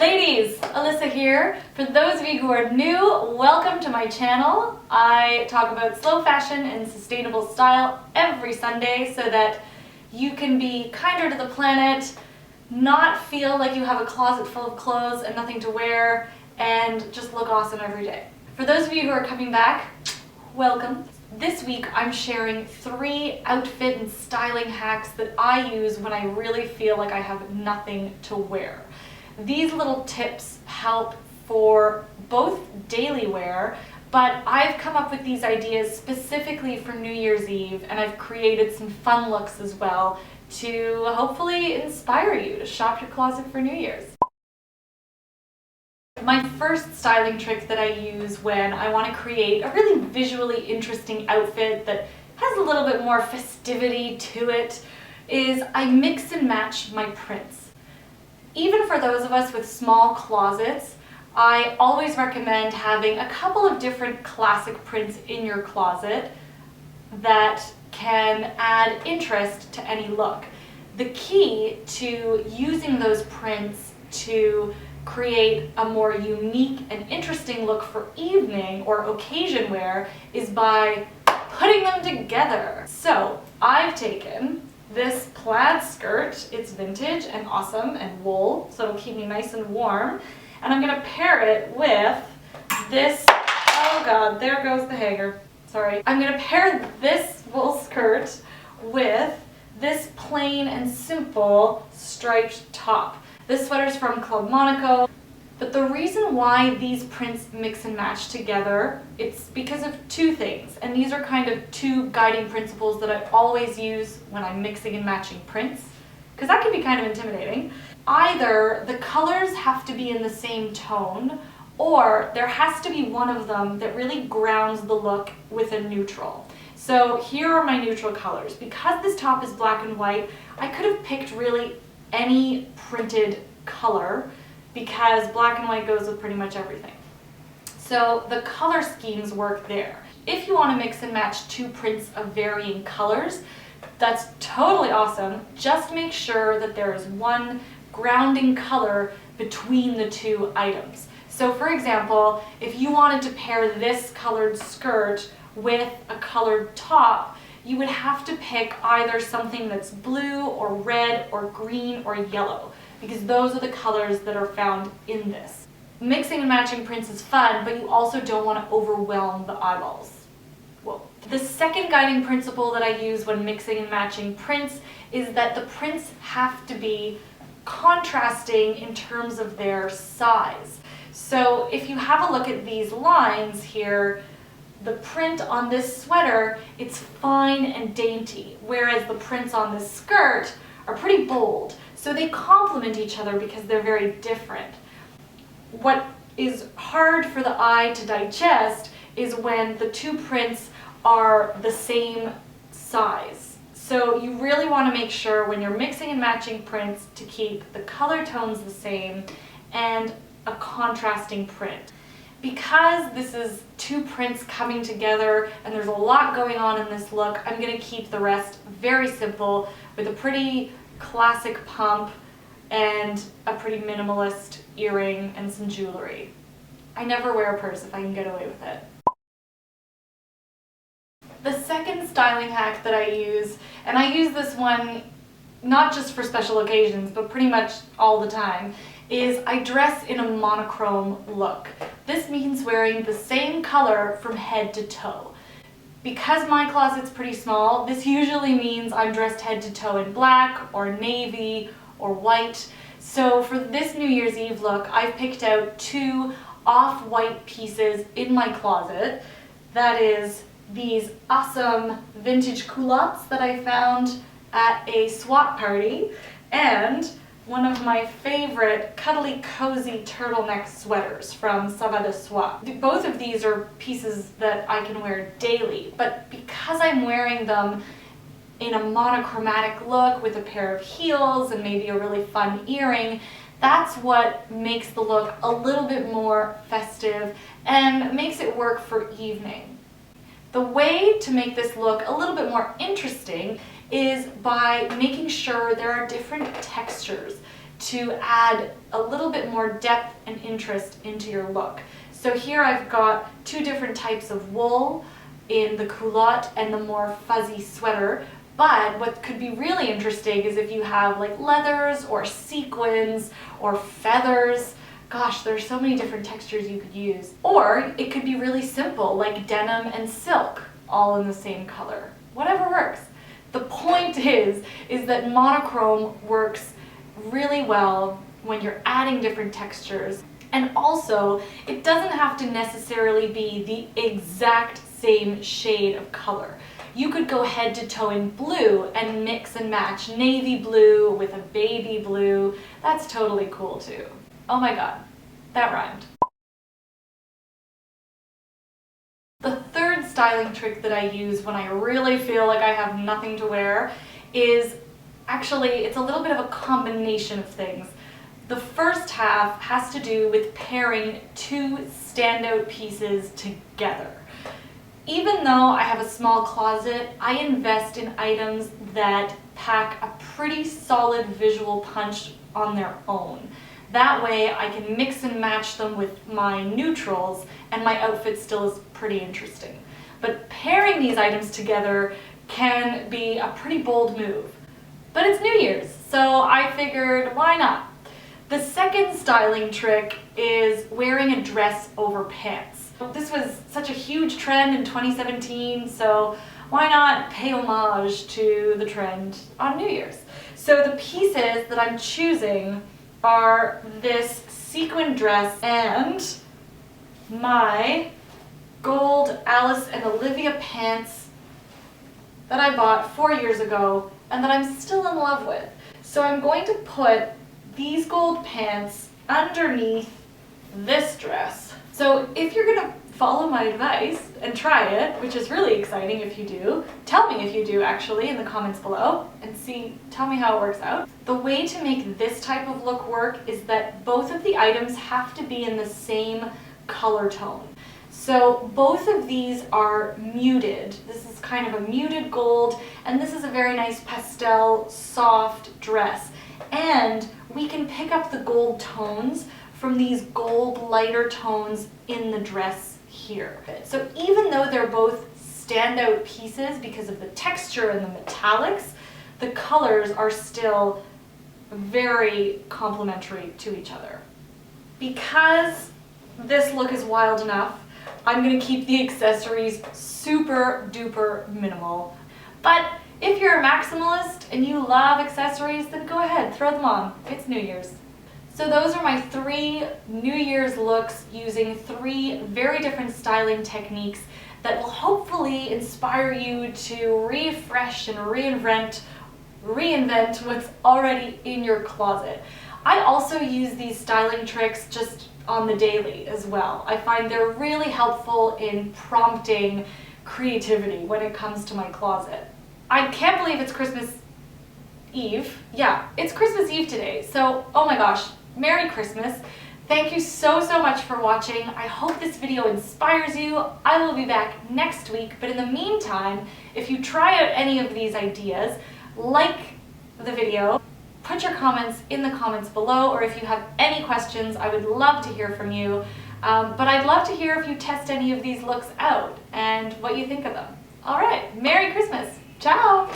Ladies, Alyssa here. For those of you who are new, welcome to my channel. I talk about slow fashion and sustainable style every Sunday so that you can be kinder to the planet, not feel like you have a closet full of clothes and nothing to wear, and just look awesome every day. For those of you who are coming back, welcome. This week I'm sharing 3 outfit and styling hacks that I use when I really feel like I have nothing to wear. These little tips help for both daily wear, but I've come up with these ideas specifically for New Year's Eve, and I've created some fun looks as well to hopefully inspire you to shop your closet for New Year's. My first styling trick that I use when I want to create a really visually interesting outfit that has a little bit more festivity to it is I mix and match my prints. Even for those of us with small closets, I always recommend having a couple of different classic prints in your closet that can add interest to any look. The key to using those prints to create a more unique and interesting look for evening or occasion wear is by putting them together. So I've taken this plaid skirt, it's vintage and awesome and wool, so it'll keep me nice and warm, and I'm gonna pair it with this, oh god, there goes the hanger, sorry. I'm gonna pair this wool skirt with this plain and simple striped top. This sweater's from Club Monaco, but the reason why these prints mix and match together, it's because of 2 things, and these are kind of 2 guiding principles that I always use when I'm mixing and matching prints, because that can be kind of intimidating. Either the colors have to be in the same tone, or there has to be one of them that really grounds the look with a neutral. So here are my neutral colors. Because this top is black and white, I could have picked really any printed color because black and white goes with pretty much everything. So the color schemes work there. If you want to mix and match 2 prints of varying colors, that's totally awesome. Just make sure that there is one grounding color between the 2 items. So for example, if you wanted to pair this colored skirt with a colored top, you would have to pick either something that's blue or red or green or yellow, because those are the colors that are found in this. Mixing and matching prints is fun, but you also don't want to overwhelm the eyeballs. Whoa. The second guiding principle that I use when mixing and matching prints is that the prints have to be contrasting in terms of their size. So if you have a look at these lines here, the print on this sweater, it's fine and dainty, whereas the prints on this skirt are pretty bold. So they complement each other because they're very different. What is hard for the eye to digest is when the 2 prints are the same size. So you really want to make sure when you're mixing and matching prints to keep the color tones the same and a contrasting print. Because this is 2 prints coming together and there's a lot going on in this look, I'm going to keep the rest very simple with a pretty classic pump and a pretty minimalist earring and some jewelry. I never wear a purse if I can get away with it. The second styling hack that I use, and I use this one not just for special occasions, but pretty much all the time, is I dress in a monochrome look. This means wearing the same color from head to toe. Because my closet's pretty small, this usually means I'm dressed head to toe in black or navy or white. So for this New Year's Eve look, I've picked out 2 off-white pieces in my closet. That is these awesome vintage culottes that I found at a swap party, and one of my favorite cuddly cozy turtleneck sweaters from Ça Va de Soie. Both of these are pieces that I can wear daily, but because I'm wearing them in a monochromatic look with a pair of heels and maybe a really fun earring, that's what makes the look a little bit more festive and makes it work for evening. The way to make this look a little bit more interesting is by making sure there are different textures to add a little bit more depth and interest into your look. So here I've got two different types of wool in the culotte and the more fuzzy sweater. But what could be really interesting is if you have like leathers or sequins or feathers. Gosh, there's so many different textures you could use. Or it could be really simple, like denim and silk, all in the same color. Whatever works. The point is that monochrome works really well when you're adding different textures. And also, it doesn't have to necessarily be the exact same shade of color. You could go head to toe in blue and mix and match navy blue with a baby blue. That's totally cool too. Oh my god, that rhymed. The third styling trick that I use when I really feel like I have nothing to wear is actually, it's a little bit of a combination of things. The first half has to do with pairing two standout pieces together. Even though I have a small closet, I invest in items that pack a pretty solid visual punch on their own. That way I can mix and match them with my neutrals and my outfit still is pretty interesting. But pairing these items together can be a pretty bold move. But it's New Year's, so I figured why not? The second styling trick is wearing a dress over pants. This was such a huge trend in 2017, so why not pay homage to the trend on New Year's? So the pieces that I'm choosing are this sequin dress and my gold Alice and Olivia pants that I bought 4 years ago and that I'm still in love with. So I'm going to put these gold pants underneath this dress. So if you're gonna follow my advice and try it, which is really exciting if you do, tell me if you do actually in the comments below and tell me how it works out. The way to make this type of look work is that both of the items have to be in the same color tone. So both of these are muted. This is kind of a muted gold, and this is a very nice pastel, soft dress. And we can pick up the gold tones from these gold lighter tones in the dress here. So even though they're both standout pieces because of the texture and the metallics, the colors are still very complementary to each other. Because this look is wild enough, I'm gonna keep the accessories super duper minimal. But if you're a maximalist and you love accessories, then go ahead, throw them on. It's New Year's. So those are my 3 New Year's looks using 3 very different styling techniques that will hopefully inspire you to refresh and reinvent what's already in your closet. I also use these styling tricks just on the daily as well. I find they're really helpful in prompting creativity when it comes to my closet. I can't believe it's Christmas Eve. Yeah, it's Christmas Eve today. So, oh my gosh, Merry Christmas. Thank you so much for watching. I hope this video inspires you. I will be back next week, but in the meantime, if you try out any of these ideas, like the video, put your comments in the comments below, or if you have any questions, I would love to hear from you. But I'd love to hear if you test any of these looks out and what you think of them. All right, Merry Christmas. Ciao.